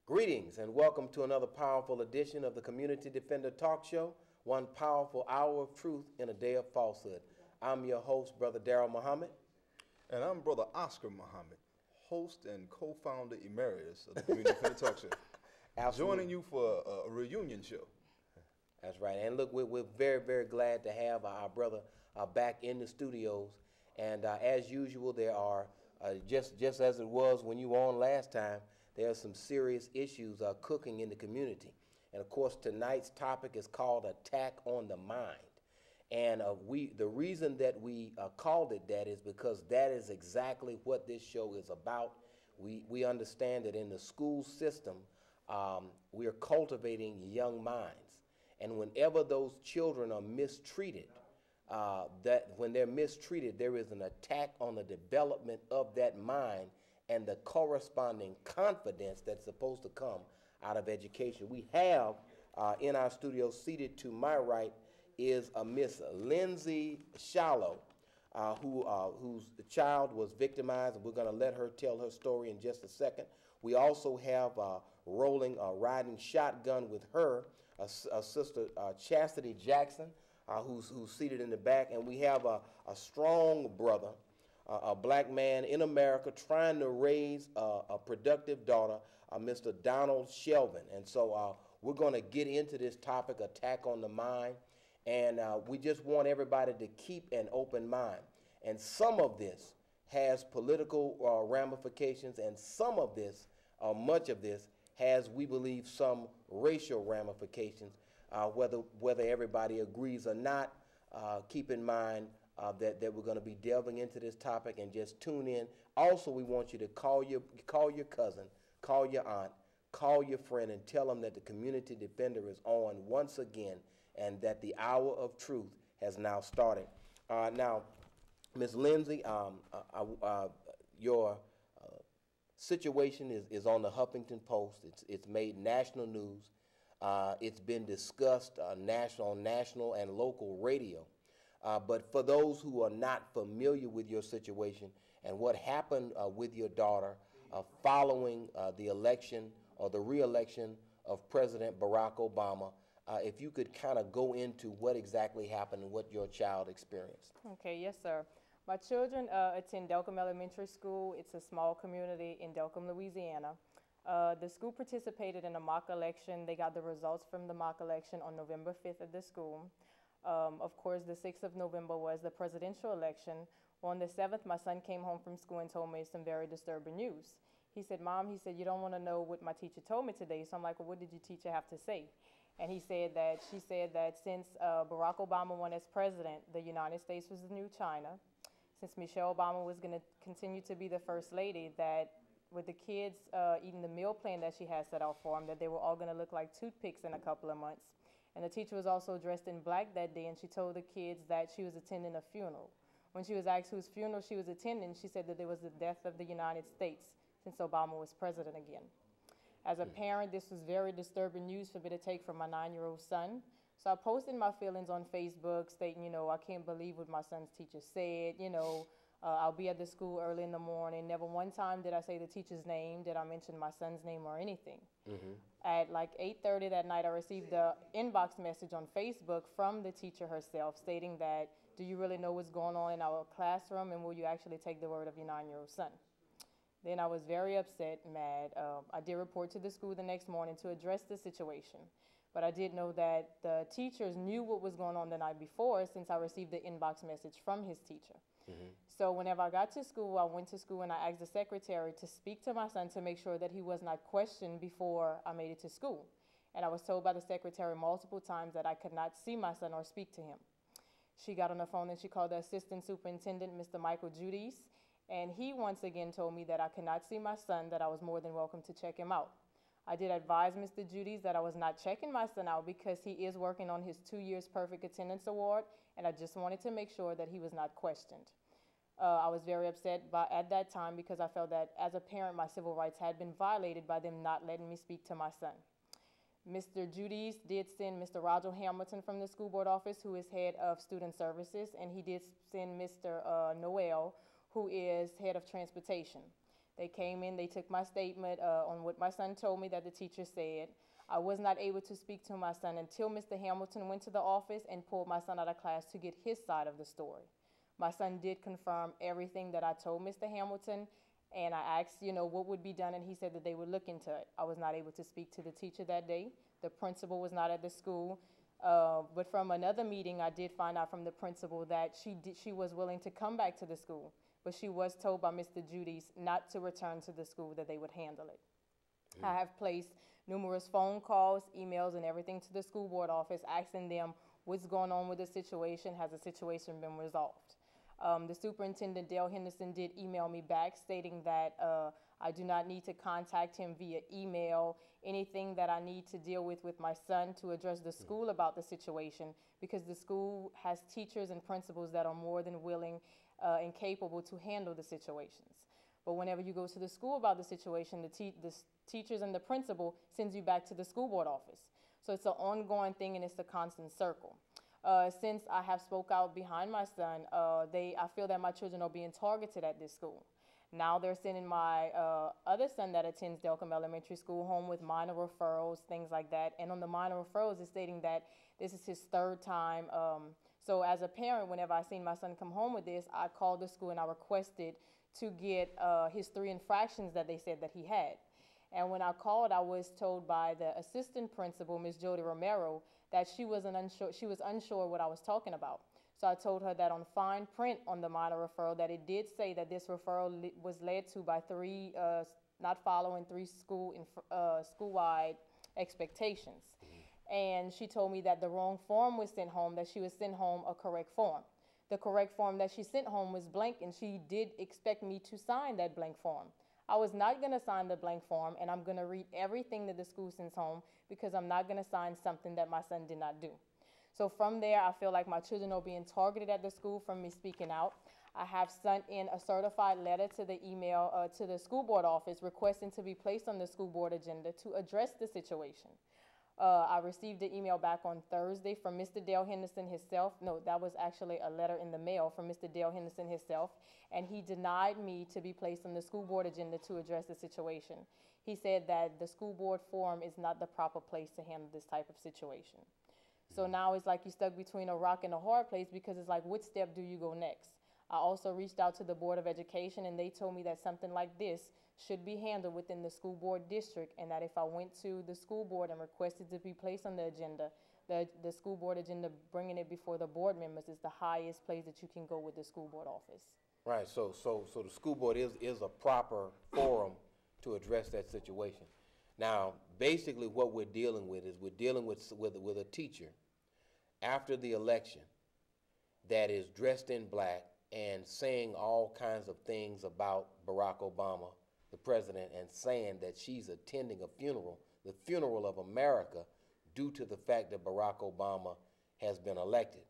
Greetings and welcome to another powerful edition of the Community Defender Talk Show, one powerful hour of truth in a day of falsehood. I'm your host, Brother Darrell Muhammad. And I'm Brother Oscar Muhammad, host and co-founder emeritus of the Community Defender Talk Show. Absolutely. Joining you for a reunion show. That's right. And look, we're very, very glad to have our brother back in the studios. And as usual, there are, just as it was when you were on last time, there are some serious issues cooking in the community. And of course, tonight's topic is called Attack on the Mind. And the reason that we called it that is because that is exactly what this show is about. We understand that in the school system, we are cultivating young minds. And whenever those children are mistreated, when they're mistreated, there is an attack on the development of that mind and the corresponding confidence that's supposed to come out of education. We have in our studio, seated to my right, is a Miss Lindsay Shello, whose child was victimized, and we're going to let her tell her story in just a second. We also have riding shotgun with her, Sister Chastity Jackson, who's seated in the back, and we have a strong brother, a black man in America trying to raise a productive daughter, Mr. Donald Shelvin. And so we're going to get into this topic, attack on the mind, and we just want everybody to keep an open mind. And some of this has political ramifications, and some of this, much of this, has, we believe, some racial ramifications. Whether everybody agrees or not, keep in mind that we're going to be delving into this topic, and just tune in. Also, we want you to call your cousin, call your aunt, call your friend, and tell them that the Community Defender is on once again, and that the hour of truth has now started. Now, Ms. Lindsay, your situation is on the Huffington Post. It's made national news. It's been discussed on national and local radio. But for those who are not familiar with your situation and what happened with your daughter following the election or the re-election of President Barack Obama, if you could kind of go into what exactly happened and what your child experienced. Okay, yes, sir. My children attend Delcambre Elementary School. It's a small community in Delcambre, Louisiana. The school participated in a mock election. They got the results from the mock election on November 5th at the school. Of course, the 6th of November was the presidential election. On the 7th, my son came home from school and told me some very disturbing news. He said, "Mom," he said, "you don't want to know what my teacher told me today." So I'm like, "Well, what did your teacher have to say?" And she said that since Barack Obama won as president, the United States was the new China. Since Michelle Obama was going to continue to be the first lady, that with the kids eating the meal plan that she had set out for them, that they were all going to look like toothpicks in a couple of months. And the teacher was also dressed in black that day, and she told the kids that she was attending a funeral. When she was asked whose funeral she was attending, she said that it was the death of the United States since Obama was president again. As a parent, this was very disturbing news for me to take from my 9-year-old son. So I posted my feelings on Facebook stating, I can't believe what my son's teacher said, I'll be at the school early in the morning. Never one time did I say the teacher's name, did I mention my son's name or anything. At like 8:30 that night, I received an inbox message on Facebook from the teacher herself stating that, "Do you really know what's going on in our classroom, and will you actually take the word of your 9-year-old son?" Then I was very upset, mad. I did report to the school the next morning to address the situation. But I did know that the teachers knew what was going on the night before, since I received the inbox message from his teacher. So whenever I got to school, I went to school and I asked the secretary to speak to my son to make sure that he was not questioned before I made it to school. And I was told by the secretary multiple times that I could not see my son or speak to him. She got on the phone and she called the assistant superintendent, Mr. Michael Judice, and he once again told me that I could not see my son, that I was more than welcome to check him out. I did advise Mr. Judice that I was not checking my son out because he is working on his 2 years perfect attendance award, and I just wanted to make sure that he was not questioned. I was very upset at that time because I felt that as a parent, my civil rights had been violated by them not letting me speak to my son. Mr. Judice did send Mr. Roger Hamilton from the school board office, who is head of student services, and he did send Mr. Noel, who is head of transportation. They came in, they took my statement on what my son told me that the teacher said. I was not able to speak to my son until Mr. Hamilton went to the office and pulled my son out of class to get his side of the story. My son did confirm everything that I told Mr. Hamilton, and I asked, what would be done, and he said that they would look into it. I was not able to speak to the teacher that day. The principal was not at the school. But from another meeting, I did find out from the principal that she was willing to come back to the school, but she was told by Mr. Judy's not to return to the school, that they would handle it. I have placed numerous phone calls, emails, and everything to the school board office asking them what's going on with the situation. Has the situation been resolved? The superintendent, Dale Henderson, did email me back stating that I do not need to contact him via email, anything that I need to deal with my son to address the school about the situation, because the school has teachers and principals that are more than willing and capable to handle the situations. But whenever you go to the school about the situation, the teachers and the principal sends you back to the school board office. So it's an ongoing thing, and it's a constant circle. Since I have spoke out behind my son, I feel that my children are being targeted at this school. Now they're sending my other son that attends Delcambre Elementary School home with minor referrals, things like that. And on the minor referrals, it's stating that this is his third time. So as a parent, whenever I seen my son come home with this, I called the school and I requested to get his 3 infractions that they said that he had. And when I called, I was told by the assistant principal, Ms. Jody Romero, that she was unsure what I was talking about. So I told her that on fine print on the minor referral that it did say that this referral was led to by 3 not following 3 school-wide expectations. And she told me that the wrong form was sent home, that she was sent home a correct form. The correct form that she sent home was blank, and she did expect me to sign that blank form. I was not going to sign the blank form, and I'm going to read everything that the school sends home, because I'm not going to sign something that my son did not do. So from there, I feel like my children are being targeted at the school from me speaking out. I have sent in a certified letter to the email to the school board office requesting to be placed on the school board agenda to address the situation. I received the email back on Thursday from Mr. Dale Henderson himself. No, that was actually a letter in the mail from Mr. Dale Henderson himself, and he denied me to be placed on the school board agenda to address the situation. He said that the school board forum is not the proper place to handle this type of situation. So now it's like you're stuck between a rock and a hard place, because it's like, which step do you go next? I also reached out to the Board of Education, and they told me that something like this should be handled within the school board district, and that if I went to the school board and requested to be placed on the agenda, the school board agenda, bringing it before the board members, is the highest place that you can go with the school board office. Right, so the school board is a proper forum to address that situation. Now, basically what we're dealing with is with a teacher after the election that is dressed in black and saying all kinds of things about Barack Obama, the president, and saying that she's attending a funeral, the funeral of America, due to the fact that Barack Obama has been elected.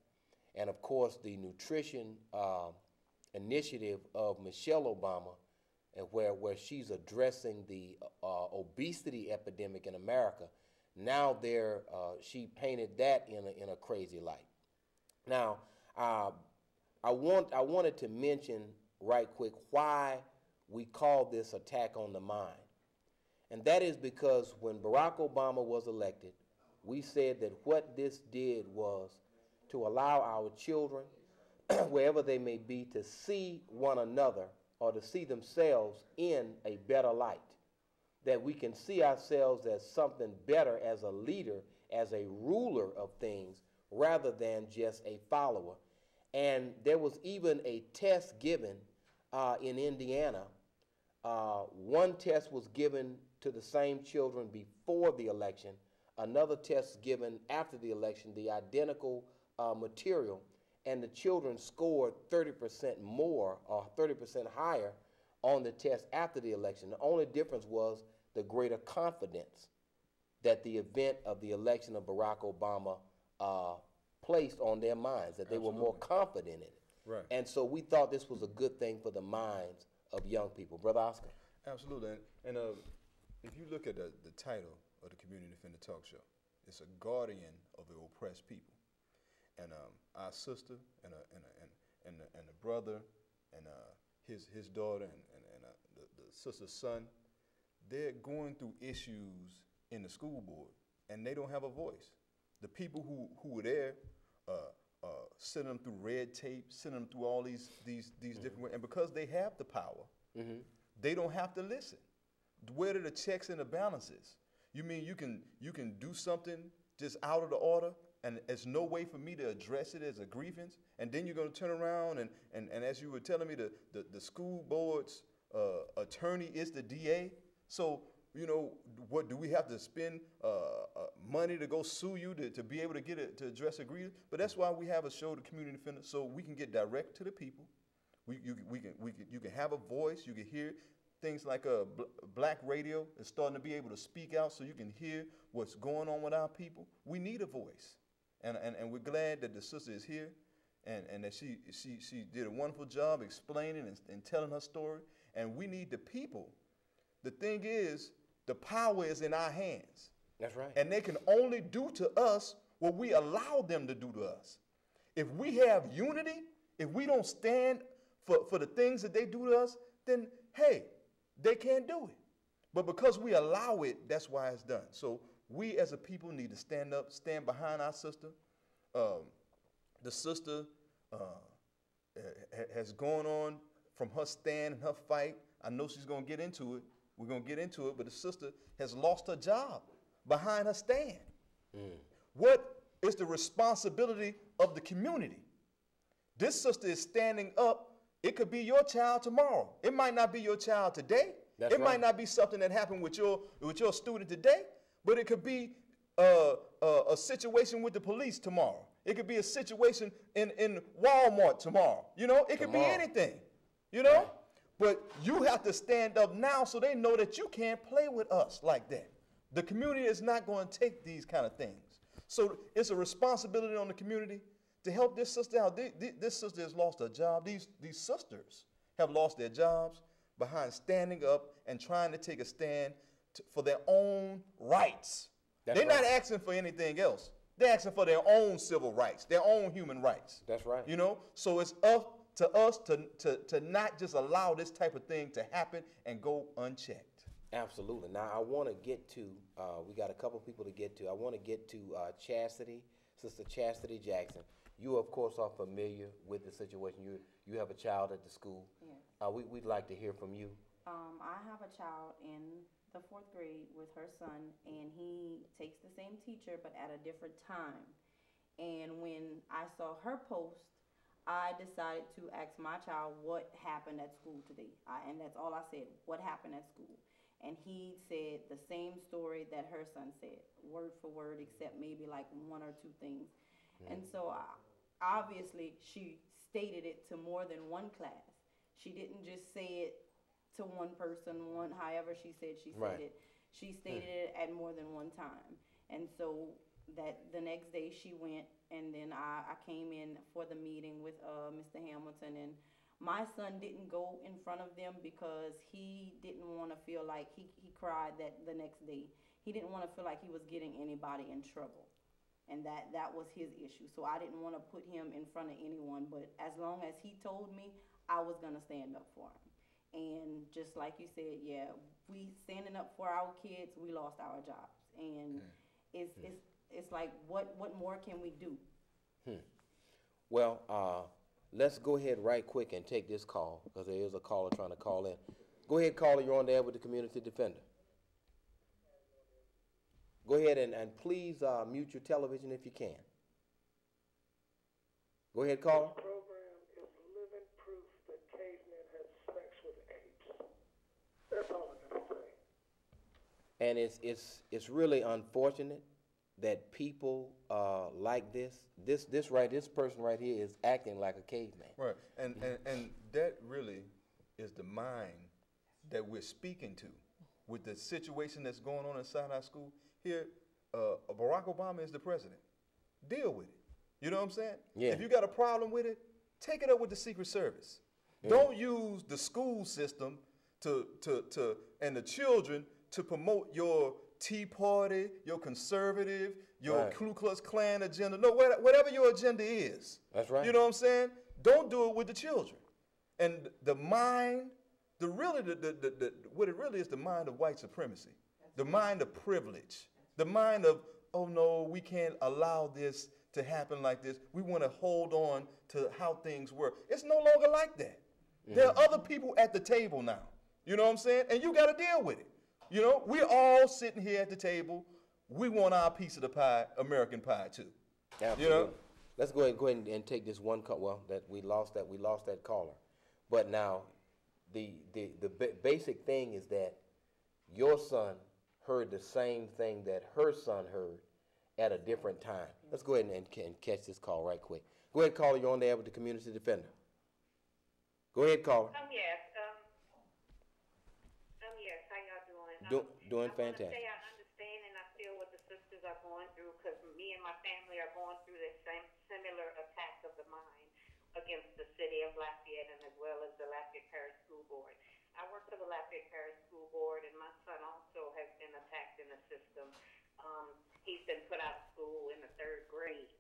And of course, the nutrition initiative of Michelle Obama, and where she's addressing the obesity epidemic in America. Now she painted that in a crazy light. Now, I wanted to mention right quick why we call this attack on the mind. And that is because when Barack Obama was elected, we said that what this did was to allow our children, wherever they may be, to see one another or to see themselves in a better light. That we can see ourselves as something better, as a leader, as a ruler of things, rather than just a follower. And there was even a test given in Indiana. One test was given to the same children before the election, another test given after the election, the identical material, and the children scored 30% more or 30% higher on the test after the election. The only difference was the greater confidence that the event of the election of Barack Obama placed on their minds, that they were more confident in it. Right. And so we thought this was a good thing for the minds of young people. Brother Oscar? Absolutely. And if you look at the title of the Community Defender Talk Show, it's a guardian of the oppressed people. And our sister and a brother and his daughter and the sister's son, they're going through issues in the school board, and they don't have a voice. The people who were there, sending them through red tape, sending them through all these different ways, and because they have the power, they don't have to listen. Where are the checks and the balances? You mean you can do something just out of the order, and there's no way for me to address it as a grievance, and then you're going to turn around and as you were telling me, the school board's attorney is the DA. So, you know, what do we have to spend money to go sue you to be able to get it to address a grievance? But that's why we have a show, the Community Defender, so we can get direct to the people. You can have a voice. You can hear things like Black radio is starting to be able to speak out, so you can hear what's going on with our people. We need a voice, and we're glad that the sister is here, and that she did a wonderful job explaining and telling her story. And we need the people. The thing is, the power is in our hands. That's right. And they can only do to us what we allow them to do to us. If we have unity, if we don't stand for the things that they do to us, then, hey, they can't do it. But because we allow it, that's why it's done. So we as a people need to stand up, stand behind our sister. The sister has gone on from her stand and her fight. I know she's going to get into it. We're going to get into it, but the sister has lost her job behind her stand. What is the responsibility of the community? This sister is standing up. It could be your child tomorrow. It might not be your child today. It might not be something that happened with your student today, but it could be a situation with the police tomorrow. It could be a situation in Walmart tomorrow. You know, it could be anything, you know? Right. But you have to stand up now so they know that you can't play with us like that. The community is not going to take these kind of things. So it's a responsibility on the community to help this sister out. This sister has lost her job. These sisters have lost their jobs behind standing up and trying to take a stand for their own rights. They're not asking for anything else. They're asking for their own civil rights, their own human rights. That's right. You know, so it's up to us to not just allow this type of thing to happen and go unchecked. Absolutely. Now, I want to get to, we got a couple people to get to. I want to get to Chastity, Sister Chastity Jackson. You, of course, are familiar with the situation. You have a child at the school. Yes. We'd like to hear from you. I have a child in the 4th grade with her son, and he takes the same teacher but at a different time. And when I saw her post, I decided to ask my child what happened at school today. And that's all I said, what happened at school. And he said the same story that her son said, word for word, except maybe like 1 or 2 things. And so obviously she stated it to more than one class. She didn't just say it to one person, however she said it. She stated it at more than one time. And so that the next day she went, and then I came in for the meeting with Mr. Hamilton, and my son didn't go in front of them because he didn't want to feel like, he cried that the next day. He didn't want to feel like he was getting anybody in trouble. And that was his issue. So I didn't want to put him in front of anyone, but as long as he told me, I was going to stand up for him. And just like you said, yeah, we standing up for our kids, we lost our jobs. And it's like, what more can we do? Well, let's go ahead right quick and take this call, because there is a caller trying to call in. Go ahead, caller, you're on there with the Community Defender. Go ahead and please mute your television if you can. Go ahead, caller. This program is living proof that cavemen had sex with apes. That's all I'm going to say. And it's really unfortunate that people like this person right here is acting like a caveman. Right, and that really is the mind that we're speaking to with the situation that's going on inside our school. Here, Barack Obama is the president. Deal with it. You know what I'm saying? Yeah. If you got a problem with it, take it up with the Secret Service. Don't use the school system and the children to promote your Tea Party, your conservative, your Ku Klux Klan agenda. No, whatever your agenda is. That's right. You know what I'm saying? Don't do it with the children. And the mind, what it really is, the mind of white supremacy, the mind of privilege, the mind of, oh no, we can't allow this to happen like this. We want to hold on to how things were. It's no longer like that. There are other people at the table now. You know what I'm saying? And you got to deal with it. You know, we're all sitting here at the table. We want our piece of the pie, American pie too. Absolutely. You know? Let's go ahead and take this one call. Well, that we lost that caller. But now, the basic thing is that your son heard the same thing that her son heard at a different time. Let's go ahead and catch this call right quick. Go ahead, caller. You're on the air with the community defender. Go ahead, caller. Yes. Yes. How y'all doing? Doing I fantastic. want to say I understand and I feel what the sisters are going through because me and my family are going through the same similar attack of the mind against the city of Lafayette and as well as the Lafayette Parish School Board. I work for the Lafayette Parish School Board and my son also has been attacked in the system. He's been put out of school in the 3rd grade.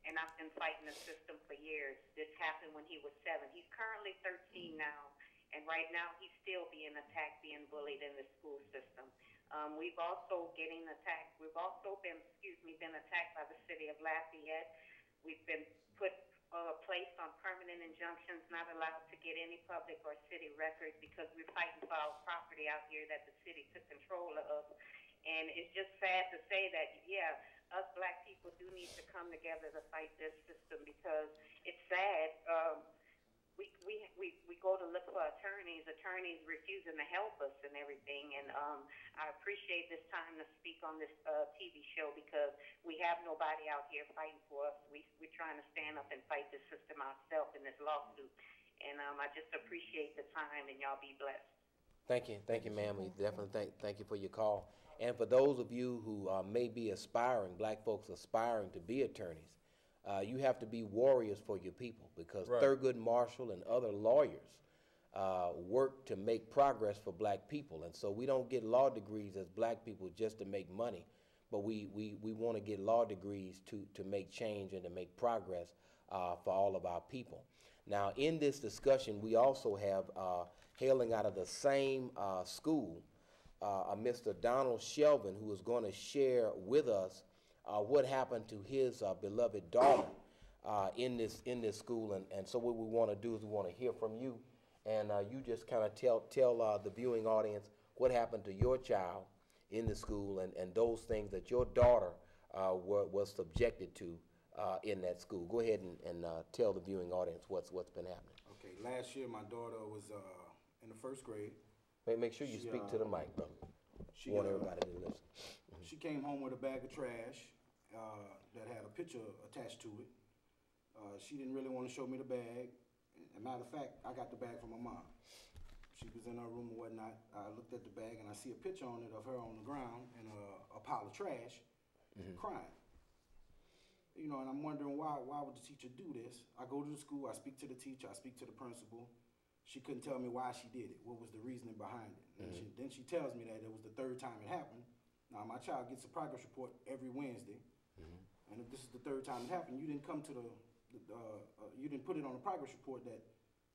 And I've been fighting the system for years. This happened when he was 7. He's currently 13 now, and right now he's still being attacked, being bullied in the school system. We've also been attacked by the city of Lafayette. We've been placed on permanent injunctions, not allowed to get any public or city records because we're fighting for our property out here that the city took control of. And it's just sad to say that, yeah, us black people do need to come together to fight this system because it's sad. We go to look for attorneys refusing to help us and everything. And I appreciate this time to speak on this TV show because we have nobody out here fighting for us. We're trying to stand up and fight this system ourselves in this lawsuit. And I just appreciate the time, and y'all be blessed. Thank you, ma'am. We definitely thank you for your call. And for those of you who may be black folks aspiring to be attorneys, you have to be warriors for your people because Thurgood Marshall and other lawyers work to make progress for black people. And so we don't get law degrees as black people just to make money, but we want to get law degrees to make change and to make progress for all of our people. Now, in this discussion, we also have, hailing out of the same school, Mr. Donald Shelvin, who is going to share with us what happened to his beloved daughter in this school. And so what we want to do is we want to hear from you, and you just kind of tell the viewing audience what happened to your child in the school and those things that your daughter was subjected to in that school. Go ahead and tell the viewing audience what's been happening. Okay, last year my daughter was in the 1st grade. Make sure you speak to the mic, brother. She want everybody to listen. She came home with a bag of trash that had a picture attached to it. She didn't really want to show me the bag. As a matter of fact, I got the bag from my mom. She was in her room or whatnot. I looked at the bag and I see a picture on it of her on the ground and a pile of trash, crying. You know, and I'm wondering why would the teacher do this? I go to the school, I speak to the teacher, I speak to the principal. She couldn't tell me why she did it. What was the reasoning behind it? And then she tells me that it was the 3rd time it happened. Now, my child gets a progress report every Wednesday. And if this is the 3rd time it happened, you didn't come to you didn't put it on the progress report that,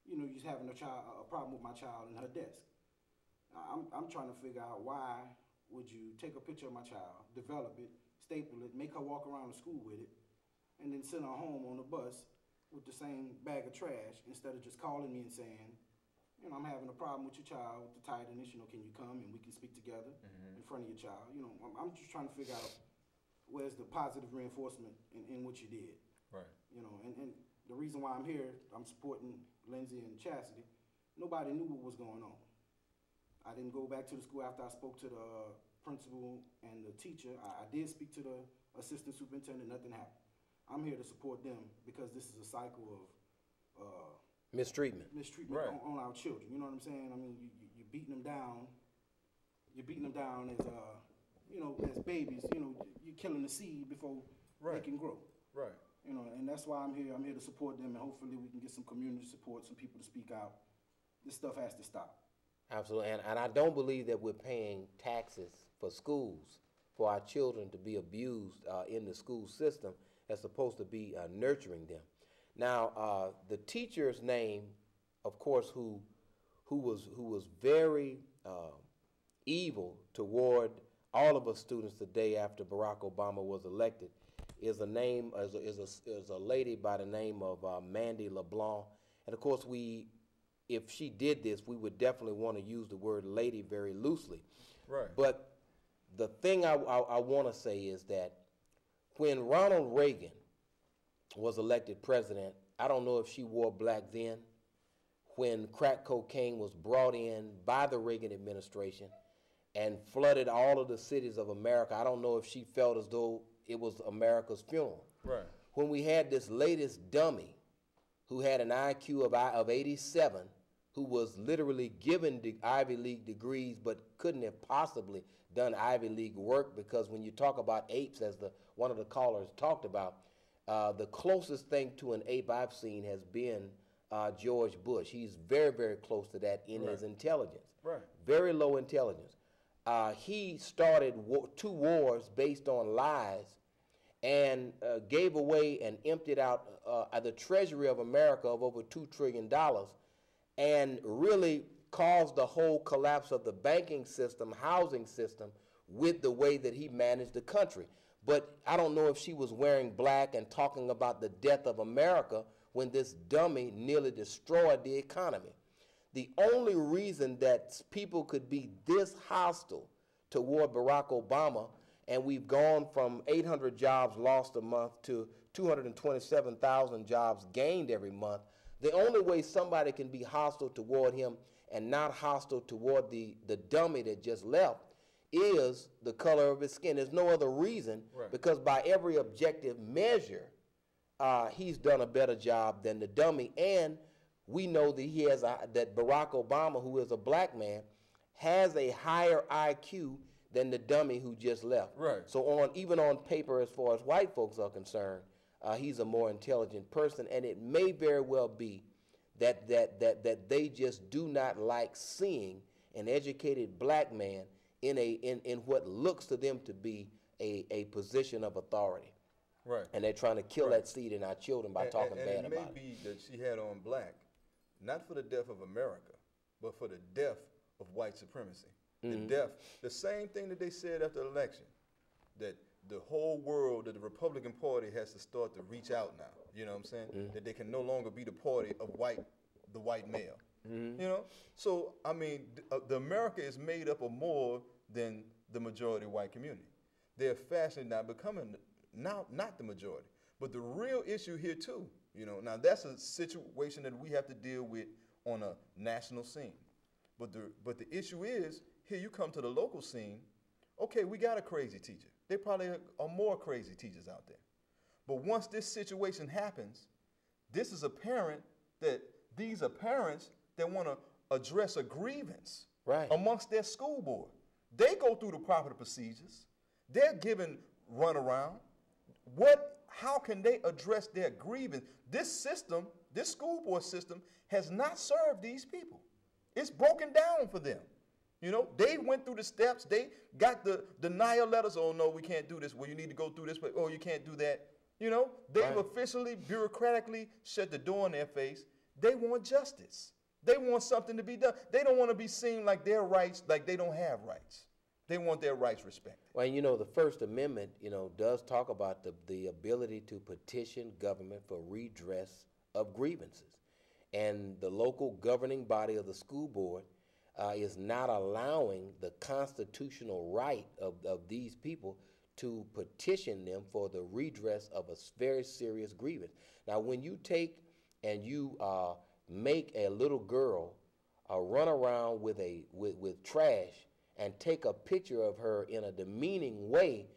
you know, you're having a problem with my child in her desk. I'm trying to figure out why would you take a picture of my child, develop it, staple it, make her walk around the school with it, and then send her home on the bus with the same bag of trash instead of just calling me and saying, you know, I'm having a problem with your child with the tidiness, you know, can you come and we can speak together in front of your child? You know, I'm just trying to figure out where's the positive reinforcement in what you did. Right. You know, and the reason why I'm here, I'm supporting Lindsay and Chastity. Nobody knew what was going on. I didn't go back to the school after I spoke to the principal and the teacher. I did speak to the assistant superintendent, nothing happened. I'm here to support them because this is a cycle of mistreatment on our children. You know what I'm saying? I mean, you're beating them down. You're beating them down as you know, as babies. You know, you're killing the seed before they can grow. Right. You know, and that's why I'm here. I'm here to support them, and hopefully we can get some community support, some people to speak out. This stuff has to stop. Absolutely, and I don't believe that we're paying taxes for schools for our children to be abused in the school system as opposed to be nurturing them. Now, the teacher's name of course, who was very evil toward all of us students the day after Barack Obama was elected, is a lady by the name of Mandy LeBlanc. And of course, if she did this, we would definitely want to use the word lady very loosely. Right. But the thing I want to say is that when Ronald Reagan was elected president, I don't know if she wore black then. When crack cocaine was brought in by the Reagan administration and flooded all of the cities of America, I don't know if she felt as though it was America's funeral. Right. When we had this latest dummy who had an IQ of 87, who was literally given the Ivy League degrees but couldn't have possibly done Ivy League work, because when you talk about apes, as one of the callers talked about, the closest thing to an ape I've seen has been George Bush. He's very, very close to that in his intelligence. Right. Very low intelligence. He started 2 wars based on lies and gave away and emptied out the treasury of America of over $2 trillion, and really caused the whole collapse of the banking system, housing system, with the way that he managed the country. But I don't know if she was wearing black and talking about the death of America when this dummy nearly destroyed the economy. The only reason that people could be this hostile toward Barack Obama, and we've gone from 800 jobs lost a month to 227,000 jobs gained every month, the only way somebody can be hostile toward him and not hostile toward the dummy that just left is the color of his skin. There's no other reason, because by every objective measure, he's done a better job than the dummy. And we know that that Barack Obama, who is a black man, has a higher IQ than the dummy who just left. Right. So even on paper, as far as white folks are concerned, he's a more intelligent person, and it may very well be that they just do not like seeing an educated black man in what looks to them to be a position of authority. Right. And they're trying to kill that seed in our children by talking bad about it. And it may be that she had on black, not for the death of America, but for the death of white supremacy. The same thing that they said after the election, that the whole world, that the Republican Party has to start to reach out now. You know what I'm saying? That they can no longer be the party of the white male. You know? So, I mean, the America is made up of more than the majority white community. They're fastly now becoming not the majority. But the real issue here too, you know, now that's a situation that we have to deal with on a national scene. But the issue is, here you come to the local scene, okay, we got a crazy teacher. There probably are more crazy teachers out there. But once this situation happens, this is apparent that these are parents that want to address a grievance amongst their school board. They go through the proper procedures. They're given runaround. How can they address their grievance? This system, this school board system, has not served these people. It's broken down for them. You know, they went through the steps. They got the denial letters. Oh, no, we can't do this. Well, you need to go through this. But, oh, you can't do that. You know, they've officially, bureaucratically shut the door in their face. They want justice. They want something to be done. They don't want to be seen like their rights, like they don't have rights. They want their rights respected. Well, you know, the First Amendment, you know, does talk about the ability to petition government for redress of grievances. And the local governing body of the school board is not allowing the constitutional right of these people to petition them for the redress of a very serious grievance. Now, when you take and you make a little girl run around with trash and take a picture of her in a demeaning way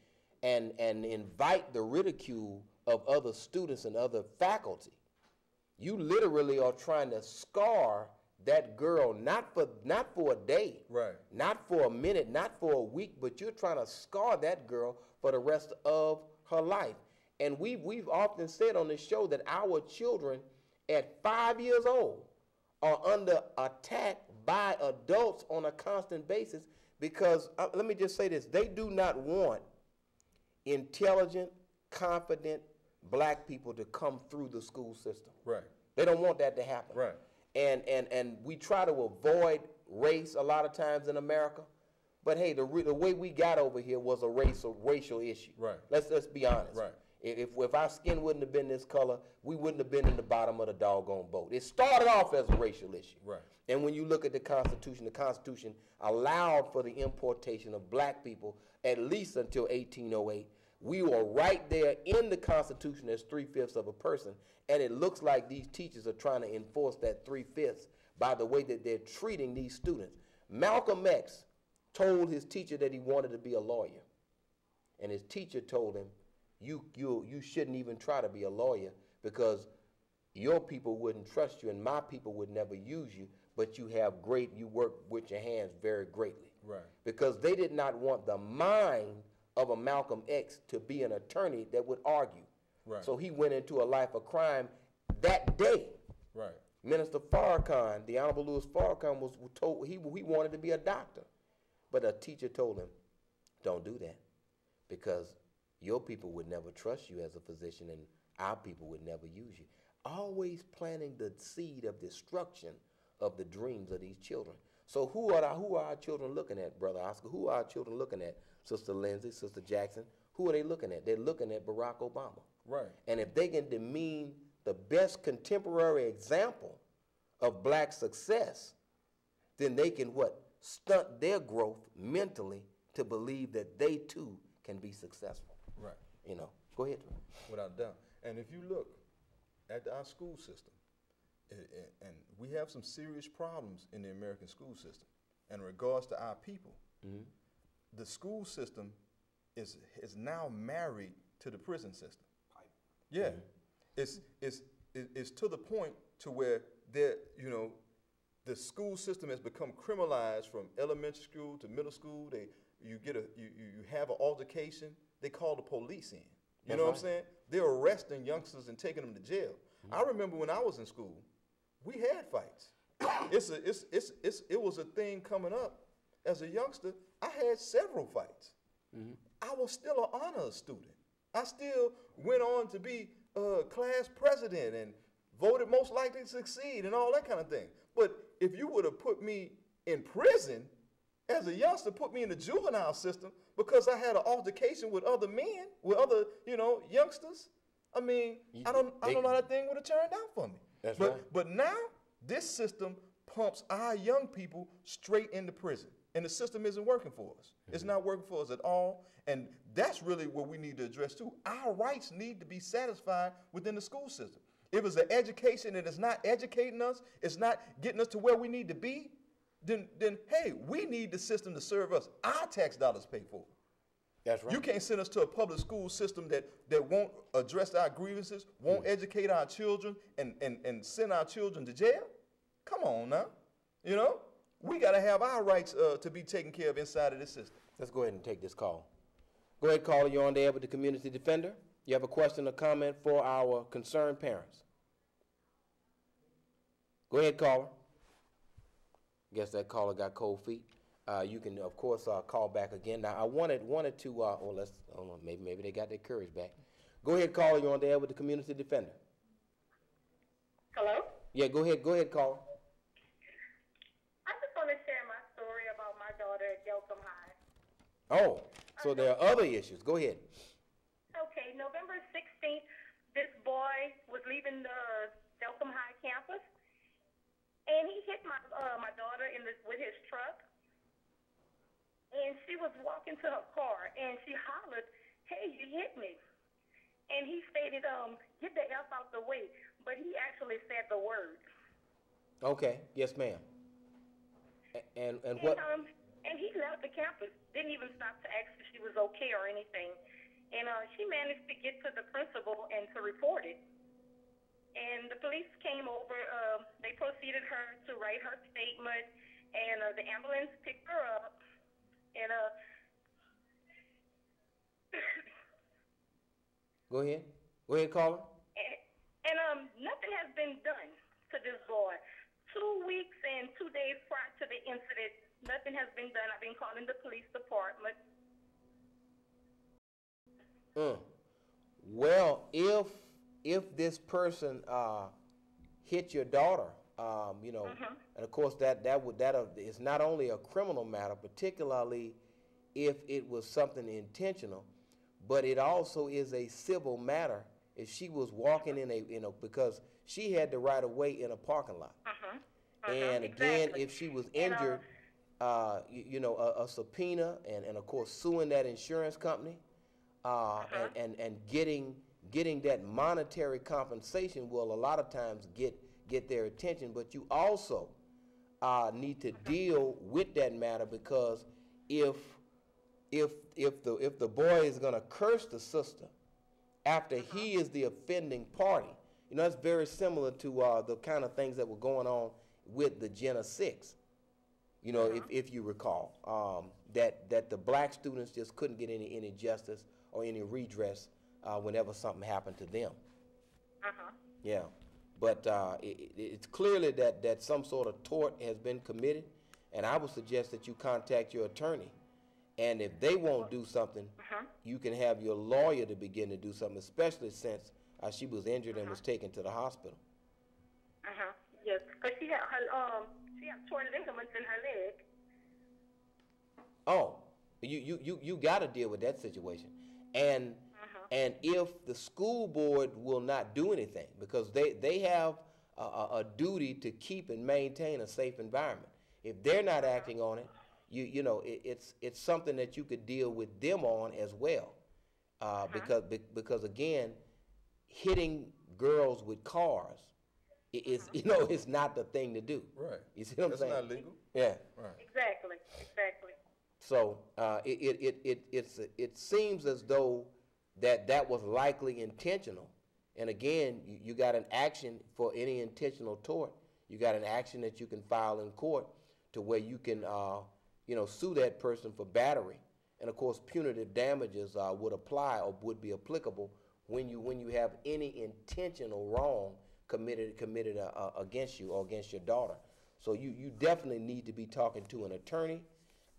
and invite the ridicule of other students and other faculty, you literally are trying to scar that girl, not for a day, not for a minute, not for a week, but you're trying to scar that girl for the rest of her life. And we've often said on this show that our children at 5 years old are under attack by adults on a constant basis because, let me just say this, they do not want intelligent, confident black people to come through the school system. Right. They don't want that to happen. Right. And we try to avoid race a lot of times in America. But hey, the way we got over here was a racial issue. Right. Let's be honest. Right. If our skin wouldn't have been this color, we wouldn't have been in the bottom of the doggone boat. It started off as a racial issue. Right. And when you look at the Constitution allowed for the importation of black people at least until 1808. We were right there in the Constitution as 3/5 of a person, and it looks like these teachers are trying to enforce that 3/5 by the way that they're treating these students. Malcolm X told his teacher that he wanted to be a lawyer, and his teacher told him, you shouldn't even try to be a lawyer because your people wouldn't trust you and my people would never use you, but you work with your hands very greatly. Right. Because they did not want the mind of a Malcolm X to be an attorney that would argue. Right. So he went into a life of crime that day. Right. Minister Farrakhan, the Honorable Louis Farrakhan, was told he wanted to be a doctor. But a teacher told him, don't do that because your people would never trust you as a physician and our people would never use you. Always planting the seed of destruction of the dreams of these children. So who are our children looking at, Brother Oscar? Who are our children looking at, Sister Lindsay, Sister Jackson? Who are they looking at? They're looking at Barack Obama. Right. And if they can demean the best contemporary example of black success, then they can stunt their growth mentally to believe that they too can be successful. Right. Go ahead. Without doubt. And if you look at our school system, and we have some serious problems in the American school system in regards to our people. Mm-hmm. The school system is now married to the prison system. Yeah. Mm-hmm. It's to the point to where the school system has become criminalized from elementary school to middle school. You have an altercation, they call the police in. You know what I'm saying? They're arresting youngsters and taking them to jail. Mm-hmm. I remember when I was in school, we had fights. It was a thing coming up. As a youngster, I had several fights. Mm-hmm. I was still an honors student. I still went on to be class president and voted most likely to succeed and all that kind of thing. But if you would have put me in prison as a youngster, put me in the juvenile system because I had an altercation with other men, with other youngsters, I mean, I don't know how that thing would have turned out for me. That's right. But now this system pumps our young people straight into prison. And the system isn't working for us. Mm-hmm. It's not working for us at all. And that's really what we need to address too. Our rights need to be satisfied within the school system. If it's an education that is not educating us, it's not getting us to where we need to be, then hey, we need the system to serve us. Our tax dollars pay for it. That's right. You can't send us to a public school system that won't address our grievances, won't educate our children, and send our children to jail. Come on now. We got to have our rights to be taken care of inside of this system. Let's go ahead and take this call. Go ahead, caller. You're on the air with the community defender. You have a question or comment for our concerned parents. Go ahead, caller. Guess that caller got cold feet. You can, of course, call back again. Now, I wanted to, maybe they got their courage back. Go ahead, caller. You're on the air with the community defender. Hello? Yeah, go ahead, caller. I just want to share my story about my daughter at Delcambre High. Oh, so there are other issues. Go ahead. Okay, November 16th, this boy was leaving the Delcambre High campus, and he hit my daughter with his truck. And she was walking to her car, and she hollered, "Hey, you hit me." And he stated, "Get the F out the way." But he actually said the word. Okay. Yes, ma'am. And what? And he left the campus. Didn't even stop to ask if she was okay or anything. And she managed to get to the principal and to report it. And the police came over. They proceeded her to write her statement, and the ambulance picked her up. And Go ahead, caller. And nothing has been done to this boy. 2 weeks and 2 days prior to the incident, nothing has been done. I've been calling the police department. Well, if this person hit your daughter, You know, and of course that is not only a criminal matter, particularly if it was something intentional, but it also is a civil matter if she was walking in a because she had the right of way in a parking lot. And again, exactly. if she was injured, a subpoena and of course suing that insurance company, and getting that monetary compensation will a lot of times get their attention. But you also need to deal with that matter, because if the boy is going to curse the sister after he is the offending party, you know, that's very similar to the kind of things that were going on with the Jenna 6. You know, if you recall, that the black students just couldn't get any justice or any redress whenever something happened to them. Yeah, but it's clearly that some sort of tort has been committed, and I would suggest that you contact your attorney, and if they won't do something, you can have your lawyer to begin to do something, especially since she was injured and was taken to the hospital. Yes, because she had torn ligaments in her leg. Oh, you got to deal with that situation, and if the school board will not do anything, because they have a duty to keep and maintain a safe environment. If they're not acting on it, it's something that you could deal with them on as well, because again, hitting girls with cars is it's not the thing to do. Right. You see what I'm saying? That's not legal. Yeah. Right. Exactly. So it seems as though that was likely intentional. And again, you got an action for any intentional tort. You got an action that you can file in court to where you can sue that person for battery. And of course, punitive damages would apply or would be applicable when you have any intentional wrong committed against you or against your daughter. So you definitely need to be talking to an attorney,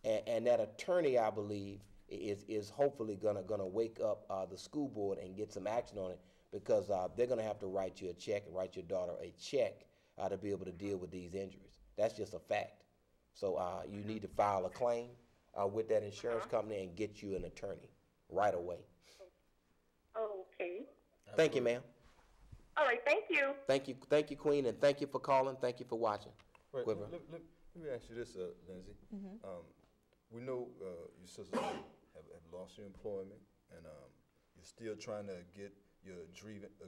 and that attorney, I believe, is hopefully gonna wake up the school board and get some action on it, because they're gonna have to write you a check and write your daughter a check to be able to deal with these injuries. That's just a fact. So you need to file a claim with that insurance company and get you an attorney right away. Okay. Thank you, ma'am. All right, thank you. Thank you, Queen, and thank you for calling. Thank you for watching. Right. Quiver. Let me ask you this, Lindsay. We know your sisters have lost your employment, and you're still trying to get your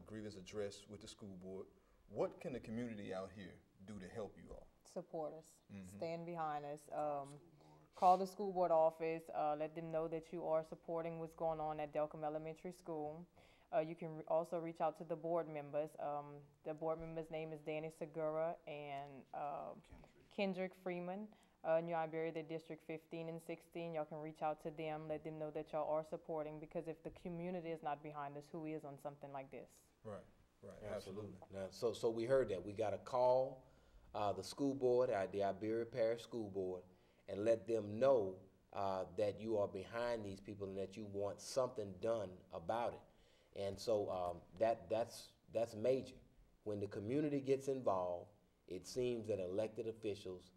grievance addressed with the school board. What can the community out here do to help you all? Support us, stand behind us, call the school board office, let them know that you are supporting what's going on at Delcambre Elementary School. You can also reach out to the board members. The board member's name is Danny Segura and Kendrick Freeman. New Iberia, the District 15 and 16. Y'all can reach out to them, let them know that y'all are supporting, because if the community is not behind us, who is on something like this? Right, absolutely. Now, so we heard that. We got to call the school board, the Iberia Parish School Board, and let them know that you are behind these people and that you want something done about it. And so that's major. When the community gets involved, it seems that elected officials,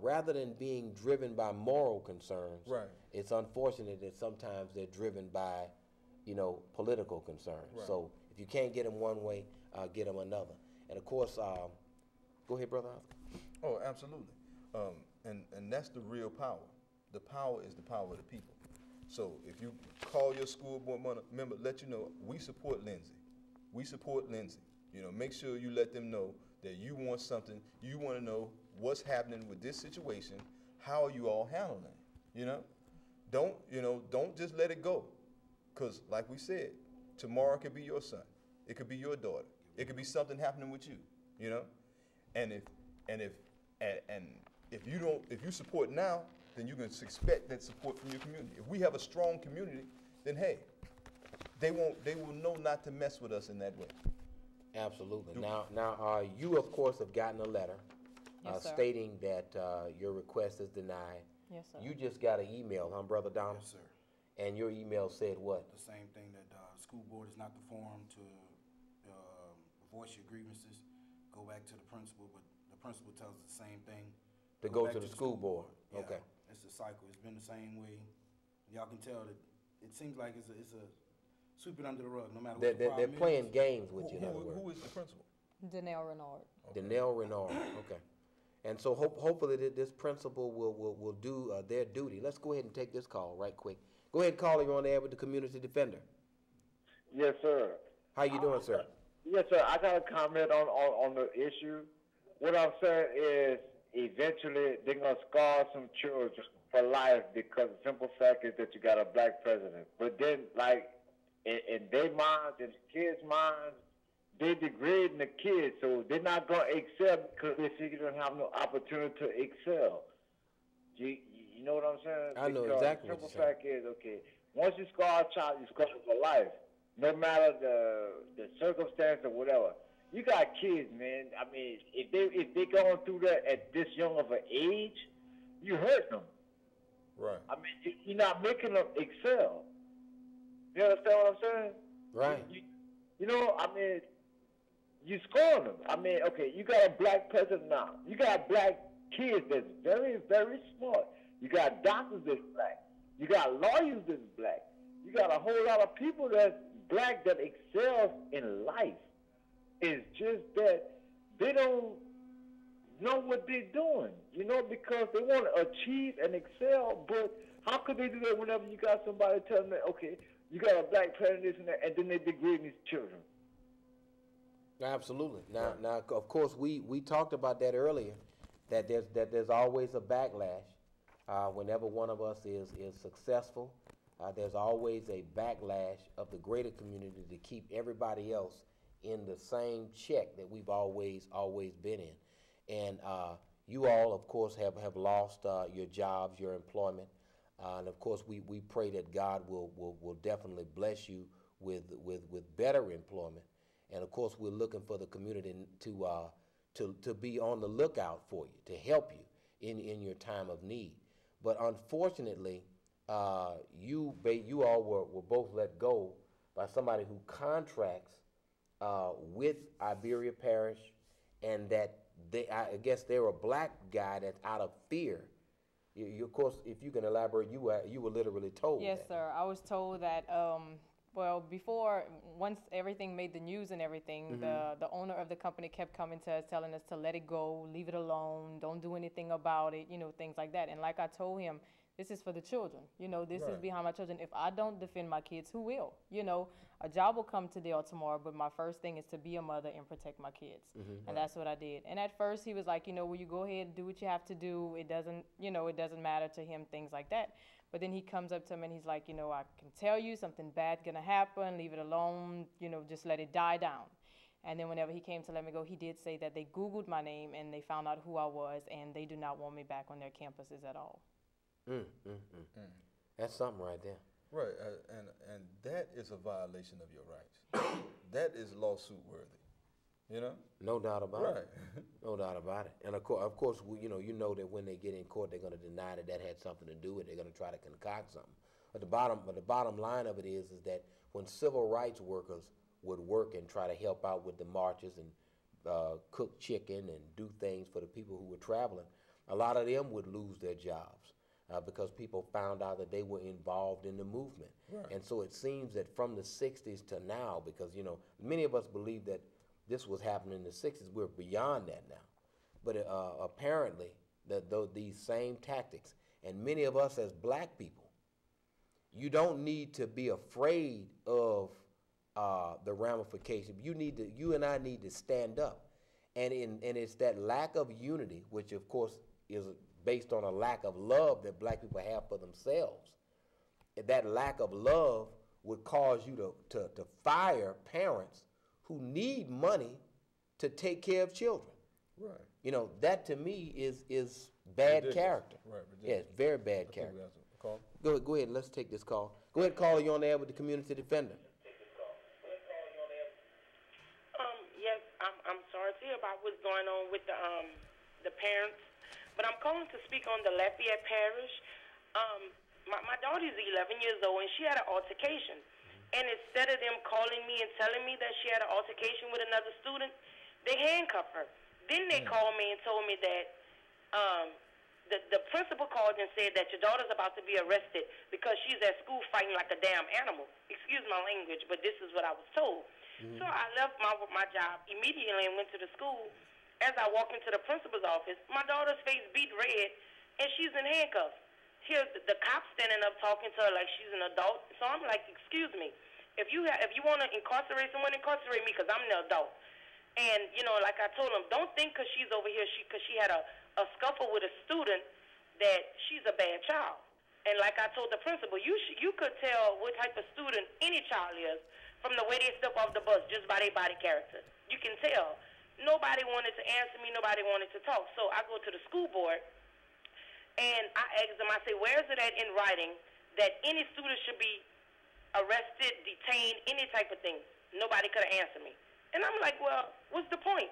rather than being driven by moral concerns, right, it's unfortunate that sometimes they're driven by, political concerns. Right. So if you can't get them one way, get them another. And of course, go ahead, Brother Oscar. Oh, absolutely. And that's the real power. The power is the power of the people. So if you call your school board member, let you know, we support Lindsay. We support Lindsay. Make sure you let them know that you want something. You want to know what's happening with this situation. How are you all handling it? Don't just let it go. Because like we said, tomorrow could be your son. It could be your daughter. It could be something happening with you. And if you support now, then you can expect that support from your community. If we have a strong community, then hey, they will know not to mess with us in that way. Absolutely. Now, you of course have gotten a letter Yes, sir. stating that your request is denied. Yes, sir. You just got an email, huh, Brother Donald? Yes, sir. And your email said what? The same thing, that the school board is not the forum to voice your grievances. Go back to the principal, but principal tells us the same thing. To go back to the school board. Yeah, Okay. it's a cycle. It's been the same way. Y'all can tell that it seems like it's a sweep it under the rug, no matter what the They're problem playing is. games with you, in other words. Who is the principal? Danelle Renard. Danelle Renard, okay. And so hopefully this principal will do their duty. Let's go ahead and take this call right quick. Go ahead, caller, you're on the air with the community defender. Yes, sir. How you doing, sir? Yes, sir. I got a comment on the issue. What I'm saying is eventually they're going to scar some children for life because the simple fact is that you got a black president. But then, like, in their minds, in the kids' minds, they're degrading the kids, so they're not going to excel because they figure they don't have no opportunity to excel. You know what I'm saying? I know because exactly what the you're simple fact is, okay, once you scar a child, you scar them for life, no matter the circumstance or whatever. You got kids, man. I mean, if they going through that at this young of an age, you hurt them. Right. I mean, you're not making them excel. You understand what I'm saying? Right. You know, I mean, you scorn them. I mean, okay, you got a black president now. You got black kids that's very, very smart. You got doctors that's black. You got lawyers that's black. You got a whole lot of people that's black that excels in life. It's just that they don't know what they're doing, you know, because they want to achieve and excel, but how could they do that whenever you got somebody telling them, okay, you got a black president, this and that, and then they degrade these children? Absolutely. Now, of course, we talked about that earlier, that there's always a backlash. Whenever one of us is successful, there's always a backlash of the greater community to keep everybody else in the same check that we've always been in. And you all, of course, have lost your jobs, your employment. And of course, we pray that God will definitely bless you with better employment. And of course, we're looking for the community to be on the lookout for you, to help you in your time of need. But unfortunately, you all were both let go by somebody who contracts with Iberia Parish, and that I guess they're a black guy that's out of fear. You, of course, if you can elaborate, you were literally told. Yes, that. sir. I was told that. Well, once everything made the news and everything, the owner of the company kept coming to us, telling us to let it go, leave it alone, don't do anything about it, things like that. And like I told him, this is for the children. This is behind my children. If I don't defend my kids, who will? A job will come today or tomorrow, but my first thing is to be a mother and protect my kids. And that's what I did. And at first he was like, will you go ahead and do what you have to do? It doesn't matter to him, things like that. But then he comes up to me and he's like, I can tell you something bad's gonna happen, leave it alone, just let it die down. And then whenever he came to let me go, he did say that they Googled my name and they found out who I was, and they do not want me back on their campuses at all. That's something right there. Right, and that is a violation of your rights. That is lawsuit worthy, No doubt about Right. it. No doubt about it. And of course, you know that when they get in court, they're going to deny that had something to do with it. They're going to try to concoct something. But the bottom line of it is that when civil rights workers would work and try to help out with the marches and cook chicken and do things for the people who were traveling, a lot of them would lose their jobs. Because people found out that they were involved in the movement. Right. And so it seems that from the 60s to now, because, many of us believe that this was happening in the 60s, we're beyond that now. But apparently, these same tactics, and many of us as black people, you don't need to be afraid of the ramifications. You and I need to stand up. And it's that lack of unity, which of course is based on a lack of love that black people have for themselves. That lack of love would cause you to fire parents who need money to take care of children. Right. That to me is bad ridiculous. Character. Right, yes, very bad character. Go ahead, let's take this call. Go ahead, caller, you're on the air with the community defender. Yes, I'm sorry to hear about what's going on with the parents. But I'm calling to speak on the Lafayette Parish. My daughter is 11 years old, and she had an altercation. And instead of them calling me and telling me that she had an altercation with another student, they handcuffed her. Then they called me and told me that the principal called and said that your daughter's about to be arrested because she's at school fighting like a damn animal. Excuse my language, but this is what I was told. So I left my job immediately and went to the school. As I walked into the principal's office, my daughter's face beat red, and she's in handcuffs. Here, the cop standing up talking to her like she's an adult. So I'm like, excuse me, if you want to incarcerate someone, incarcerate me because I'm the adult. And, you know, like I told him, don't think because she's over here, because she had a scuffle with a student, that she's a bad child. And like I told the principal, you could tell what type of student any child is from the way they step off the bus just by their body character. You can tell. Nobody wanted to answer me. Nobody wanted to talk. So I go to the school board, and I ask them, I say, where is it at in writing that any student should be arrested, detained, any type of thing? Nobody could have answered me. And I'm like, well, what's the point?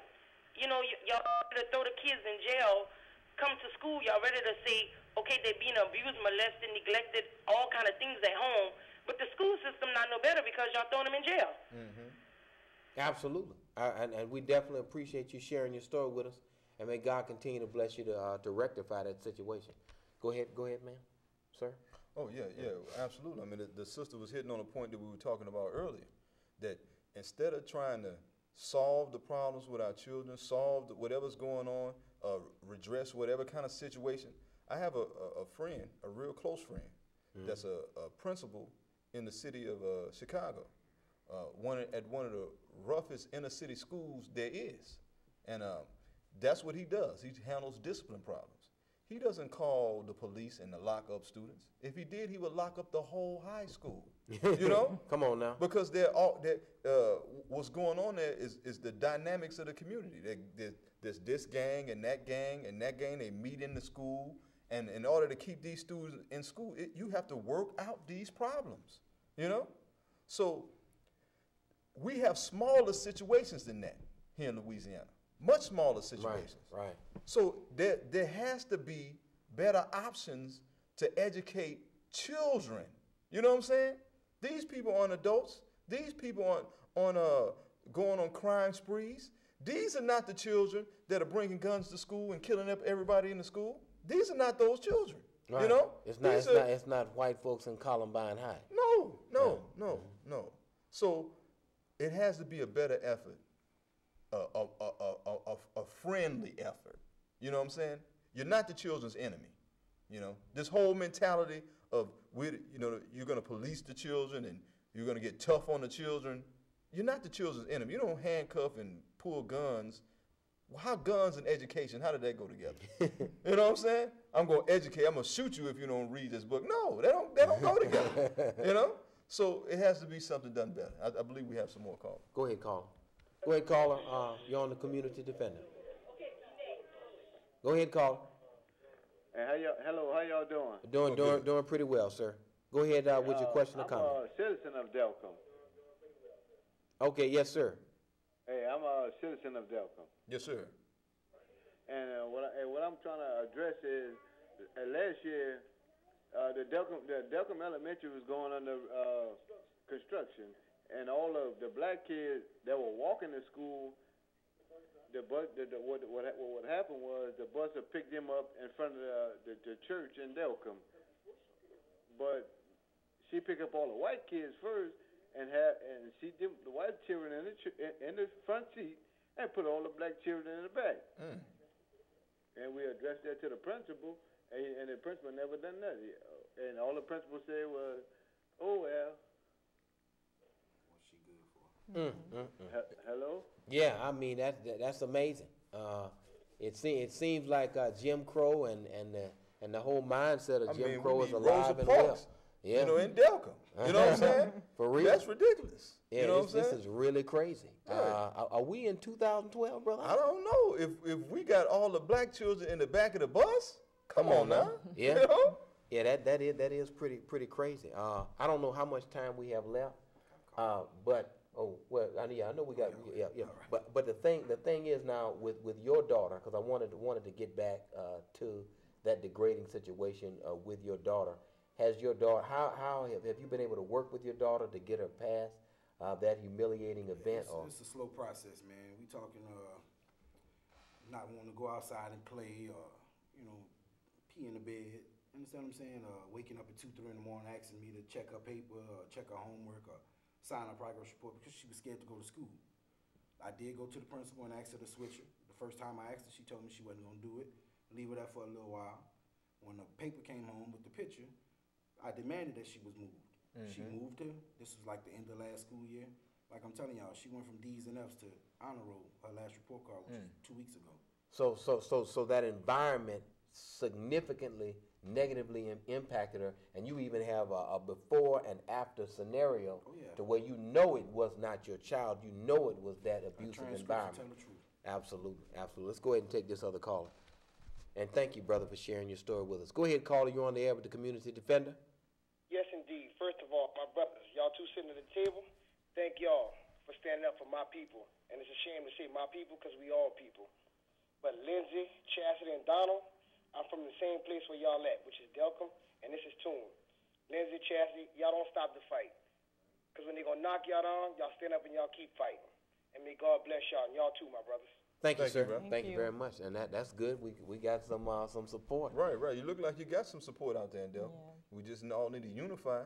You know, y'all ready to throw the kids in jail, come to school, y'all ready to say, okay, they're being abused, molested, neglected, all kind of things at home, but the school system not no better because y'all throwing them in jail. Absolutely. And we definitely appreciate you sharing your story with us, and may God continue to bless you to rectify that situation. Go ahead, ma'am, sir. Oh, yeah, absolutely. I mean, the sister was hitting on a point that we were talking about earlier, that instead of trying to solve the problems with our children, solve whatever's going on, redress whatever kind of situation. I have a friend, a real close friend, that's a principal in the city of Chicago, at one of the roughest inner city schools there is. And that's what he does. He handles discipline problems. He doesn't call the police and to lock up students. If he did, he would lock up the whole high school. You know? Come on now. Because what's going on there is the dynamics of the community. There's this gang and that gang and that gang. They meet in the school. And in order to keep these students in school, you have to work out these problems, you know? So we have smaller situations than that here in Louisiana. Much smaller situations. Right. So there has to be better options to educate children. You know what I'm saying? These people aren't adults. These people aren't going on crime sprees. These are not the children that are bringing guns to school and killing up everybody in the school. These are not those children. Right. You know? It's not white folks in Columbine High. No. So it has to be a better effort. A friendly effort. You know what I'm saying? You're not the children's enemy. You know, this whole mentality of you're going to police the children and you're going to get tough on the children. You're not the children's enemy. You don't handcuff and pull guns. How guns and education, how did that go together? You know what I'm saying? I'm going to educate. I'm going to shoot you if you don't read this book. No, they don't go together. You know? So it has to be something done better. I believe we have some more calls. Go ahead, caller. Go ahead, caller. You're on the Community Defender. Go ahead, caller. Hey, hello, how y'all doing? Doing pretty well, sir. Go ahead with your question or comment. I'm a citizen of Delcambre. Okay, yes, sir. Hey, I'm a citizen of Delcambre. Yes, sir. And what I'm trying to address is, last year, the Delcambre Elementary was going under construction, and all of the black kids that were walking to school, what happened was the bus had picked them up in front of the church in Delcambre. But she picked up all the white kids first, and she did the white children in the front seat, and put all the black children in the back. And we addressed that to the principal, and the principal never done that. And all the principal said was, "Oh well." Hello? Yeah, I mean that's amazing. It seems like Jim Crow and the whole mindset of Jim Crow is alive and well. Yeah. You know, in Delcambre. You know what I'm saying? For real. That's ridiculous. Yeah, you know what I'm saying? This is really crazy. Right. Are we in 2012, brother? I don't know. If we got all the black children in the back of the bus, come on now. Yeah. You know? Yeah, that is pretty crazy. I don't know how much time we have left, but I know we got Right. But the thing is now with your daughter, because I wanted to get back to that degrading situation with your daughter. Has your daughter how have you been able to work with your daughter to get her past that humiliating event? It's a slow process, man. We talking not wanting to go outside and play or, pee in the bed. Understand what I'm saying? Waking up at 2, 3 in the morning asking me to check her paper or check her homework or sign her progress report because she was scared to go to school. I did go to the principal and ask her to switch her. The first time I asked her, she told me she wasn't going to do it. Leave her there for a little while. When the paper came home with the picture, I demanded that she was moved. She moved her. This was like the end of last school year. Like I'm telling y'all, she went from D's and F's to honor roll, her last report card, which was 2 weeks ago. So that environment significantly negatively impacted her, and you even have a before and after scenario to where you know it was not your child, you know it was that abusive environment. Tell the truth. Absolutely. Let's go ahead and take this other caller. And thank you, brother, for sharing your story with us. Go ahead, caller. You're on the air with the Community Defender. Yes, indeed. First of all, my brothers, y'all two sitting at the table, thank y'all for standing up for my people. And it's a shame to say my people because we all people. But Lindsay, Chastity, and Donald, I'm from the same place where y'all at, which is Delcambre, and this is Toon. Lindsay, Chastity, y'all don't stop the fight. Because when they going to knock y'all down, y'all stand up and y'all keep fighting. And may God bless y'all, and y'all too, my brothers. Thank you, sir. Thank you very much. And that's good. We got some support. Right. You look like you got some support out there, Del. Yeah. We just all need to unify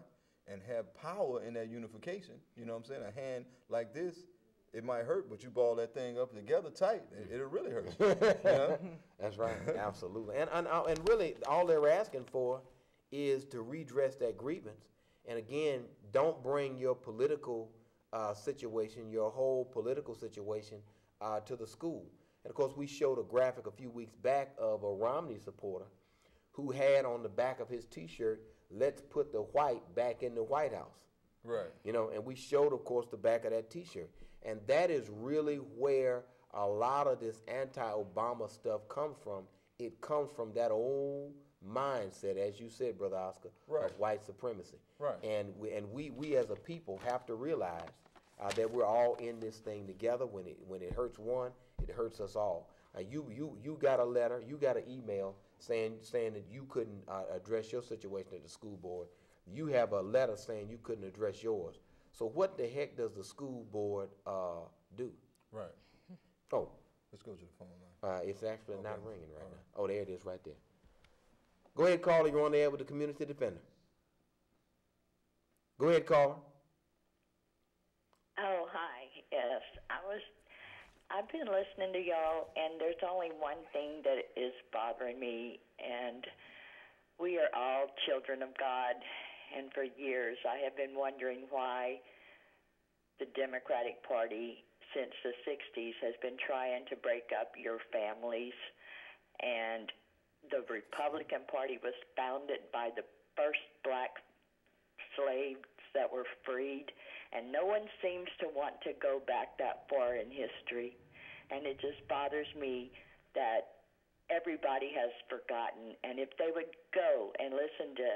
and have power in that unification. You know what I'm saying? A hand like this, it might hurt, but you ball that thing up together tight, it'll really hurt. You know? That's right. Absolutely. And really, all they're asking for is to redress that grievance. And again, don't bring your political situation, your whole political situation, to the school. And of course, we showed a graphic a few weeks back of a Romney supporter who had on the back of his T-shirt, "Let's put the white back in the White House." Right. And we showed, of course, the back of that T-shirt. And that is really where a lot of this anti-Obama stuff comes from. It comes from that old mindset, as you said, Brother Oscar, of white supremacy. Right. And we as a people have to realize that we're all in this thing together. When it hurts one, it hurts us all. You got a letter, you got an email saying that you couldn't address your situation at the school board. You have a letter saying you couldn't address yours. So what the heck does the school board do? Right. Oh. Let's go to the phone line. It's actually not ringing right now. Oh, there it is right there. Go ahead, caller. You're on the air with the Community Defender. Go ahead, caller. Oh, hi. Yes, I've been listening to y'all, and there's only one thing that is bothering me, and we are all children of God, and for years I have been wondering why the Democratic Party since the 60s has been trying to break up your families, and the Republican Party was founded by the first black slaves that were freed, and no one seems to want to go back that far in history. And it just bothers me that everybody has forgotten. And if they would go and listen to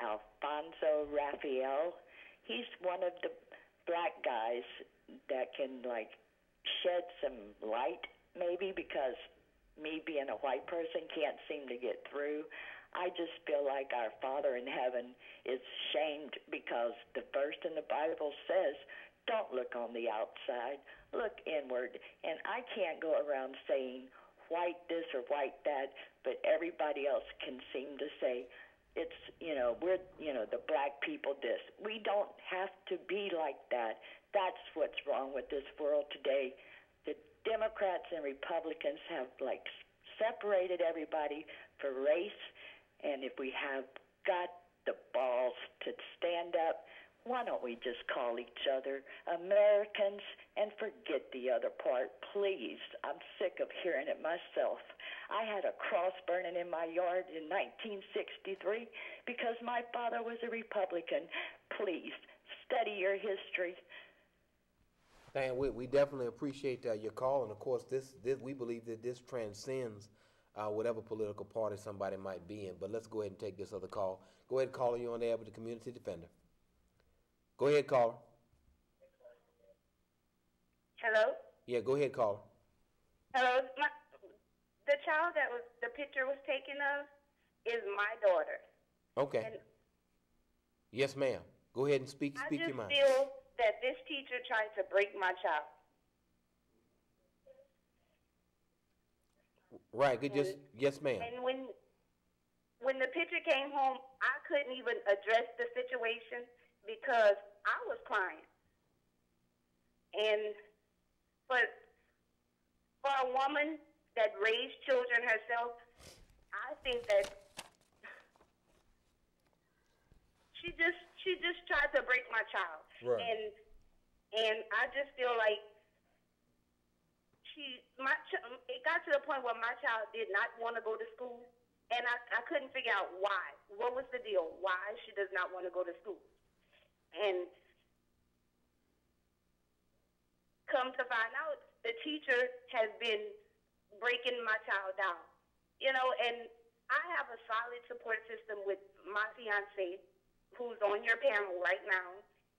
Alfonso Raphael, he's one of the black guys that can, shed some light, maybe, because me being a white person can't seem to get through. I just feel like our Father in heaven is shamed because the verse in the Bible says, don't look on the outside, look inward. And I can't go around saying white this or white that, but everybody else can seem to say, it's, we're, the black people this. We don't have to be like that. That's what's wrong with this world today. The Democrats and Republicans have, separated everybody for race. And if we have got the balls to stand up, why don't we just call each other Americans and forget the other part, please? I'm sick of hearing it myself. I had a cross burning in my yard in 1963 because my father was a Republican. Please, study your history. And we definitely appreciate your call. And, of course, this we believe that this transcends whatever political party somebody might be in. But let's go ahead and take this other call. Go ahead, caller. You're on the air with the Community Defender. Go ahead, caller. Hello? Yeah, go ahead, caller. Hello? The child that the picture was taken of is my daughter. Okay. And yes, ma'am. Go ahead and speak your mind. I just feel that this teacher tried to break my child. Right. Good. Just yes, ma'am. And when the picture came home, I couldn't even address the situation because I was crying. And but for a woman that raised children herself, I think that she just tried to break my child. Right. And I just feel like it got to the point where my child did not want to go to school, and I couldn't figure out why. What was the deal? Why she does not want to go to school? And come to find out, the teacher has been breaking my child down. You know, and I have a solid support system with my fiance, who's on your panel right now,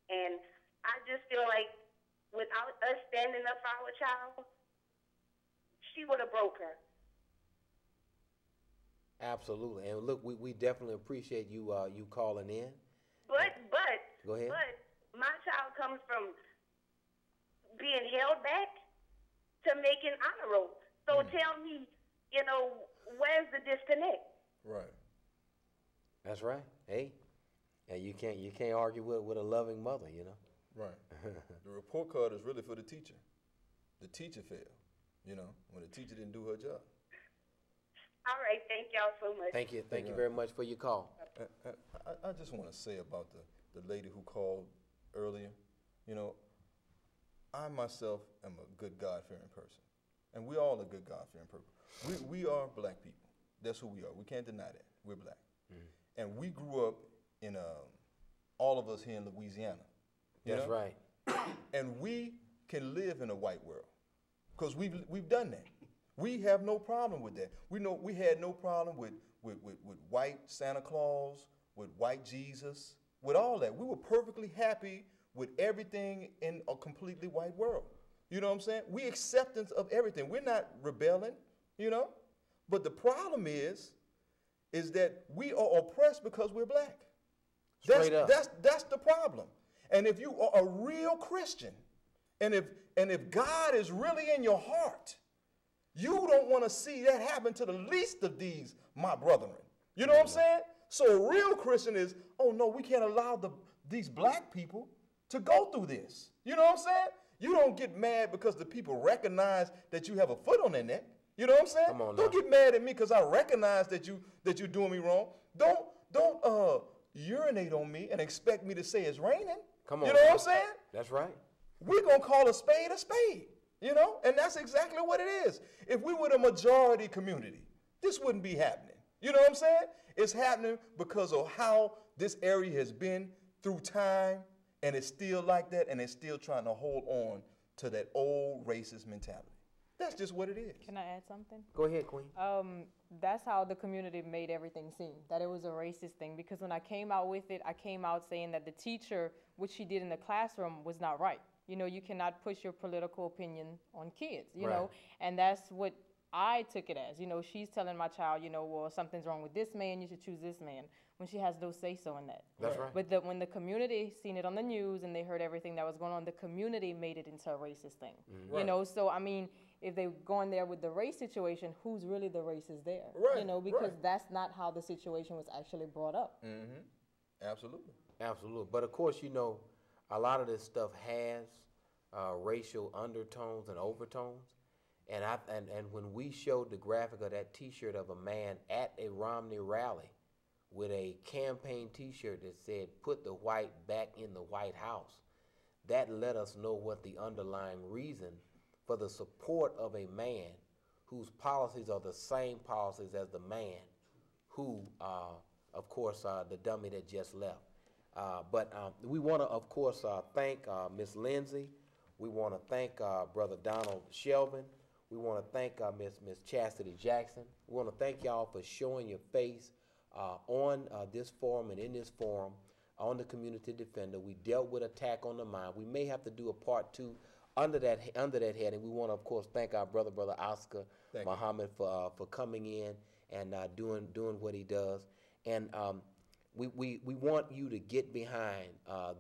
and I just feel like without us standing up for our child, she would have broke her. Absolutely. And look, we definitely appreciate you you calling in. But Go ahead. But my child comes from being held back to making honor roll. So tell me, you know, where's the disconnect? Right. That's right. Hey, and you can't argue with a loving mother, you know. Right. The report card is really for the teacher. The teacher failed, you know, when the teacher didn't do her job. All right, thank y'all so much. Thank you very much for your call. I just want to say about the lady who called earlier, you know, I myself am a good God-fearing person, and we all are good God-fearing people. We are black people. That's who we are. We can't deny that. We're black. Mm-hmm. And we grew up in, all of us here in Louisiana. That's right. And we can live in a white world because we've done that. We have no problem with that. We had no problem with white Santa Claus, with white Jesus, with all that. We were perfectly happy with everything in a completely white world. You know what I'm saying? We acceptance of everything. We're not rebelling, you know? But the problem is that we are oppressed because we're black. Straight up. That's the problem. And if you are a real Christian, and if God is really in your heart, you don't want to see that happen to the least of these, my brethren. You know what I'm saying? So a real Christian is, oh no, we can't allow these black people to go through this. You know what I'm saying? You don't get mad because the people recognize that you have a foot on their neck. You know what I'm saying? Come on now. Don't get mad at me because I recognize that you're doing me wrong. Don't urinate on me and expect me to say it's raining. Come on. You know what I'm saying? That's right. We're going to call a spade, you know? And that's exactly what it is. If we were the majority community, this wouldn't be happening. You know what I'm saying? It's happening because of how this area has been through time, and it's still like that, and it's still trying to hold on to that old racist mentality. That's just what it is. Can I add something? Go ahead, Queen. That's how the community made everything seem, that it was a racist thing. Because when I came out with it, I came out saying that the teacher, what she did in the classroom was not right. You know, you cannot push your political opinion on kids, you know, and that's what I took it as. You know, she's telling my child, you know, well, something's wrong with this man, you should choose this man, when she has no say-so in that. That's right. But when the community seen it on the news and they heard everything that was going on, the community made it into a racist thing. Mm-hmm. You know, so, I mean, if they go in there with the race situation, who's really the racist there? Right. You know, because that's not how the situation was actually brought up. Mm-hmm. Absolutely. Absolutely. But, of course, you know, a lot of this stuff has racial undertones and overtones. And when we showed the graphic of that T-shirt of a man at a Romney rally with a campaign T-shirt that said, "Put the white back in the White House," that let us know what the underlying reason for the support of a man whose policies are the same policies as the man who, of course, the dummy that just left. But we want to, of course, thank Miss Lindsay. We want to thank Brother Donald Shelvin. We want to thank Miss Chastity Jackson. We want to thank y'all for showing your face on this forum and in this forum on the Community Defender. We dealt with attack on the mind. We may have to do a part 2 under that heading. We want to, of course, thank our brother Oscar Muhammad for coming in and doing what he does. And we want you to get behind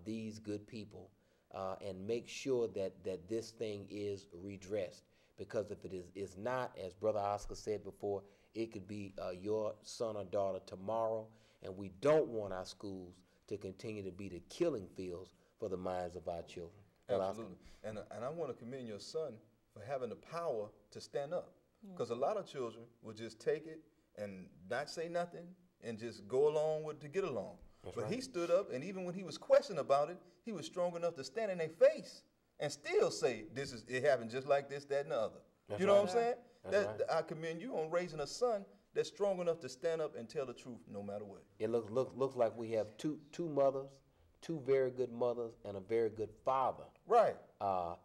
these good people and make sure that this thing is redressed. because if it is not, as Brother Oscar said before, it could be your son or daughter tomorrow, and we don't want our schools to continue to be the killing fields for the minds of our children. Absolutely. And I want to commend your son for having the power to stand up, because a lot of children will just take it and not say nothing and just go along with to get along. But he stood up, and even when he was questioned about it, he was strong enough to stand in their face and still say, it happened just like this, that, and the other. You know what I'm saying? I commend you on raising a son that's strong enough to stand up and tell the truth no matter what. It looks like we have two mothers, two very good mothers, and a very good father. Right.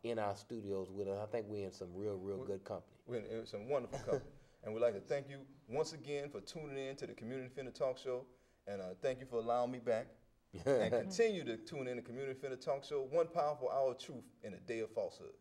In our studios with us. I think we're in some real good company. We're in some wonderful company. And we'd like to thank you once again for tuning in to the Community Finna Talk Show. And thank you for allowing me back. And continue to tune in to Community Finna Talk Show, one powerful hour of truth in a day of falsehood.